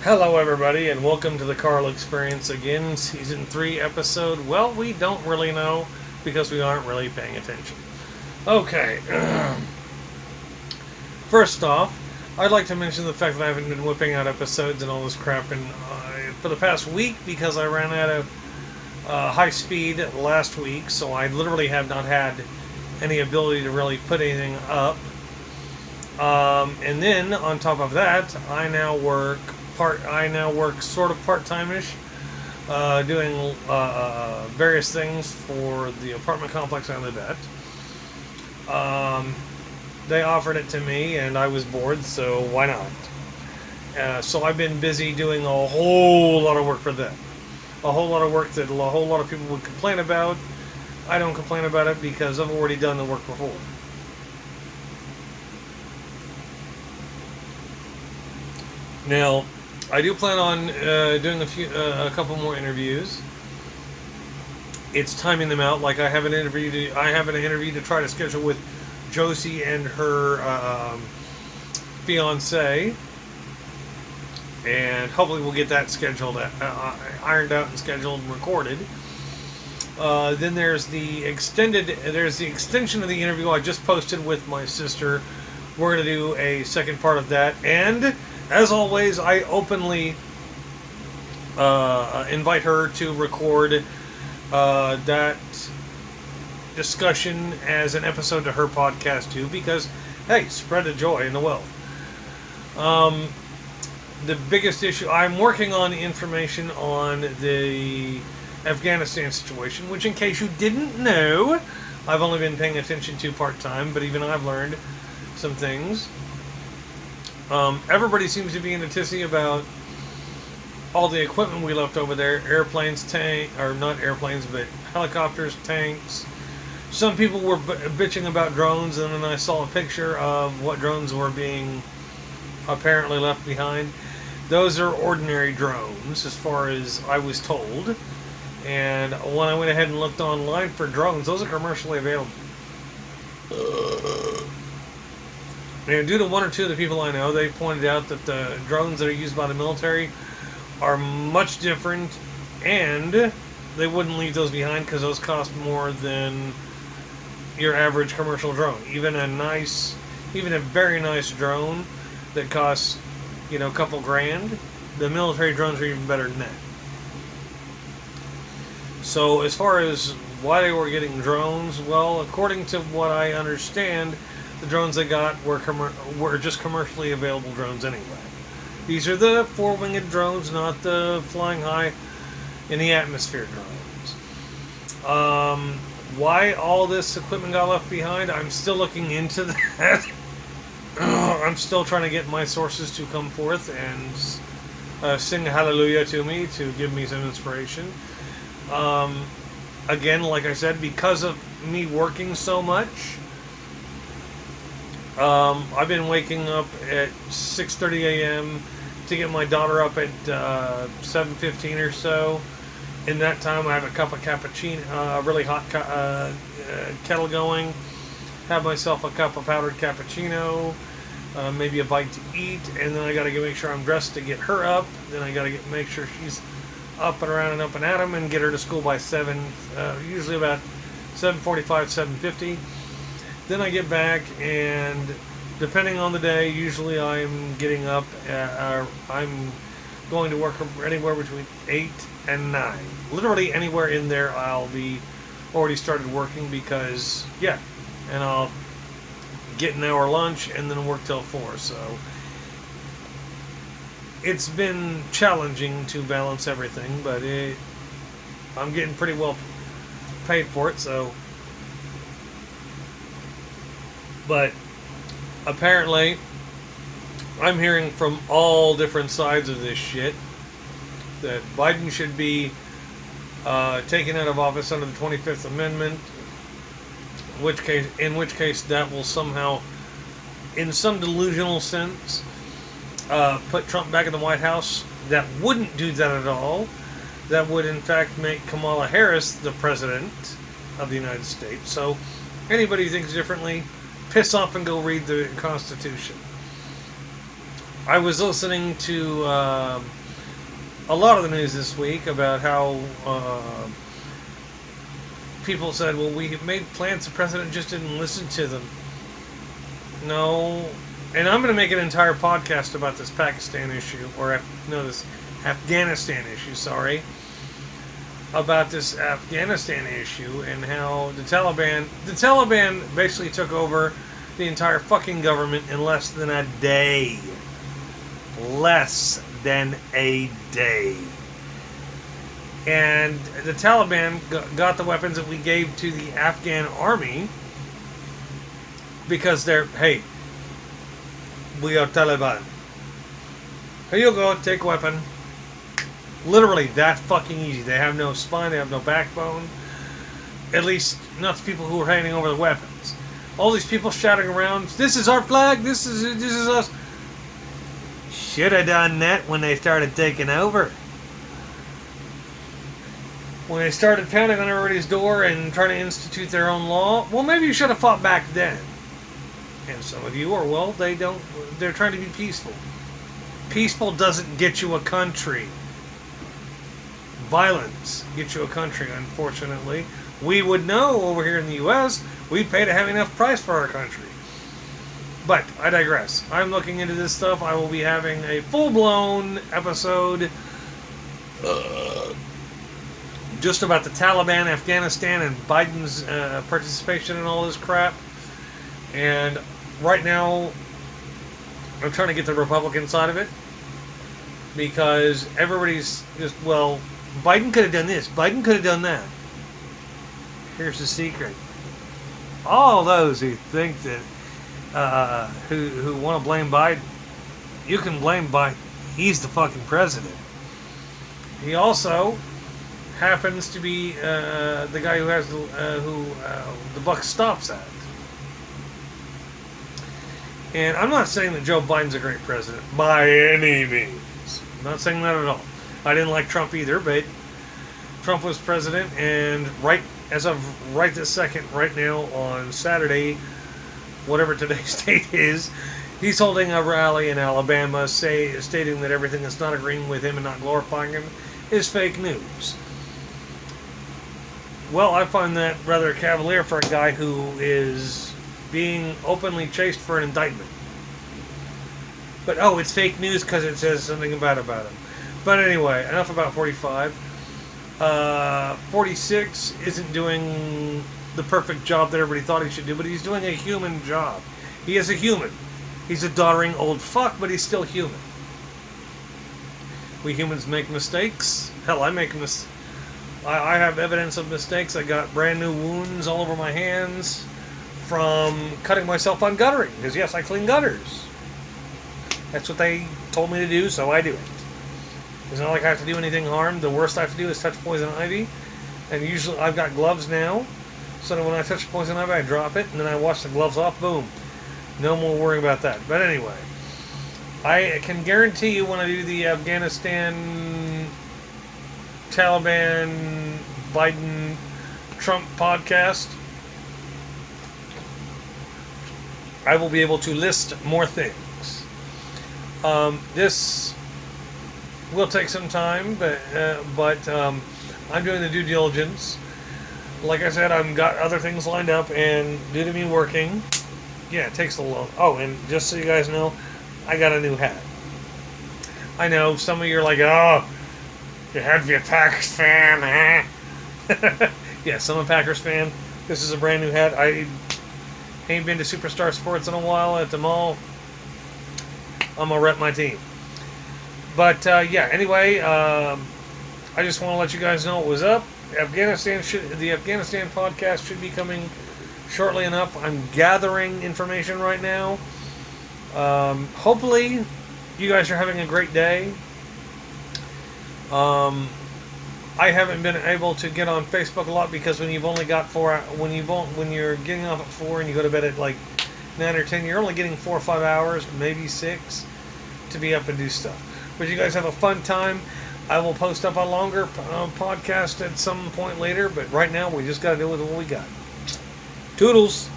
Hello, everybody, and welcome to the Carl Experience again, Season 3 episode. Well, we don't really know because we aren't really paying attention. Okay, first off, I'd like to mention the fact that I haven't been whipping out episodes and all this crap for the past week because I ran out of high speed last week, so I literally have not had any ability to really put anything up. And then, on top of that, I now work sort of part-time-ish, doing various things for the apartment complex I live at. They offered it to me, and I was bored, so why not? So I've been busy doing a whole lot of work for them. A whole lot of work that a whole lot of people would complain about. I don't complain about it because I've already done the work before. Now, I do plan on doing a couple more interviews. It's timing them out. Like I have an interview to try to schedule with Josie and her fiance, and hopefully we'll get that scheduled, ironed out and scheduled and recorded. Then there's the extension of the interview I just posted with my sister. We're going to do a second part of that, and as always, I openly invite her to record that discussion as an episode to her podcast too, because, hey, spread the joy and the wealth. The biggest issue, I'm working on information on the Afghanistan situation, which, in case you didn't know, I've only been paying attention to part-time, but even I've learned some things. Everybody seems to be in a tizzy about all the equipment we left over there. Airplanes, or not airplanes, but helicopters, tanks. Some people were bitching about drones, and then I saw a picture of what drones were being apparently left behind. Those are ordinary drones, as far as I was told. And when I went ahead and looked online for drones, those are commercially available. And due to one or two of the people I know, they pointed out that the drones that are used by the military are much different, and they wouldn't leave those behind because those cost more than your average commercial drone. Even a very nice drone that costs, a couple grand, the military drones are even better than that. So as far as why they were getting drones, well, according to what I understand, the drones they got were just commercially available drones anyway. These are the four-winged drones, not the flying high in the atmosphere drones. Why all this equipment got left behind, I'm still looking into that. I'm still trying to get my sources to come forth and sing hallelujah to me, to give me some inspiration. Again, like I said, because of me working so much, I've been waking up at 6:30 a.m. to get my daughter up at 7:15 or so. In that time, I have a cup of cappuccino, a really hot kettle going. Have myself a cup of powdered cappuccino, maybe a bite to eat, and then I got to make sure I'm dressed to get her up. Then I got to make sure she's up and around and up and at 'em, and get her to school by 7, usually about 7:45, 7:50. Then I get back, and depending on the day, usually I'm getting up, I'm going to work anywhere between 8 and 9. Literally anywhere in there I'll be already started working because, and I'll get an hour lunch and then work till 4, so it's been challenging to balance everything, but I'm getting pretty well paid for it, so. But apparently, I'm hearing from all different sides of this shit that Biden should be taken out of office under the 25th Amendment. In which case, that will somehow, in some delusional sense, put Trump back in the White House. That wouldn't do that at all. That would, in fact, make Kamala Harris the president of the United States. So, anybody who thinks differently, piss off and go read the Constitution. I was listening to a lot of the news this week about how people said, well, we made plans, the president just didn't listen to them. No. And I'm going to make an entire podcast about this Pakistan issue, this Afghanistan issue, sorry. About this Afghanistan issue and how the Taliban basically took over the entire fucking government in less than a day. Less than a day. And the Taliban got the weapons that we gave to the Afghan army because hey, we are Taliban. Here you go, take weapon. Literally that fucking easy. They have no spine, they have no backbone. At least not the people who are handing over the weapons. All these people shouting around, this is our flag, this is us. Should have done that when they started taking over. When they started pounding on everybody's door and trying to institute their own law, well, maybe you should have fought back then. And some of you are, well, they're trying to be peaceful. Peaceful doesn't get you a country. Violence gets you a country, unfortunately. We would know over here in the U.S., we'd pay to have enough price for our country. But I digress. I'm looking into this stuff. I will be having a full-blown episode just about the Taliban, Afghanistan, and Biden's participation in all this crap. And right now, I'm trying to get the Republican side of it. Because everybody's just, well, Biden could have done this. Biden could have done that. Here's the secret. All those who think that, who want to blame Biden, you can blame Biden. He's the fucking president. He also happens to be the guy who has the buck stops at. And I'm not saying that Joe Biden's a great president by any means. I'm not saying that at all. I didn't like Trump either, but Trump was president, and right this second, right now on Saturday, whatever today's date is, he's holding a rally in Alabama, stating that everything that's not agreeing with him and not glorifying him is fake news. Well, I find that rather cavalier for a guy who is being openly chased for an indictment. But, it's fake news because it says something bad about him. But anyway, enough about 45. 46 isn't doing the perfect job that everybody thought he should do, but he's doing a human job. He is a human. He's a doddering old fuck, but he's still human. We humans make mistakes. Hell, I make mistakes. I have evidence of mistakes. I got brand new wounds all over my hands from cutting myself on guttering. Because yes, I clean gutters. That's what they told me to do, so I do it. It's not like I have to do anything harm. The worst I have to do is touch poison ivy. And usually I've got gloves now. So that when I touch poison ivy, I drop it. And then I wash the gloves off. Boom. No more worrying about that. But anyway. I can guarantee you when I do the Afghanistan, Taliban, Biden, Trump podcast, I will be able to list more things. This will take some time, but I'm doing the due diligence. Like I said, I've got other things lined up, and due to me working, yeah, it takes a little. Oh, and just so you guys know, I got a new hat. I know some of you are like, oh, you had to be a Packers fan, huh? Yes, I'm a Packers fan. This is a brand new hat. I ain't been to Superstar Sports in a while at the mall. I'm gonna rep my team. But yeah, anyway, I just want to let you guys know what was up. The Afghanistan podcast should be coming shortly enough. I'm gathering information right now. Hopefully, you guys are having a great day. I haven't been able to get on Facebook a lot because when you've only got when you're getting off at 4 and you go to bed at like 9 or 10, you're only getting 4 or 5 hours, maybe 6, to be up and do stuff. But you guys have a fun time. I will post up a longer podcast at some point later, but right now we just got to deal with what we got. Toodles!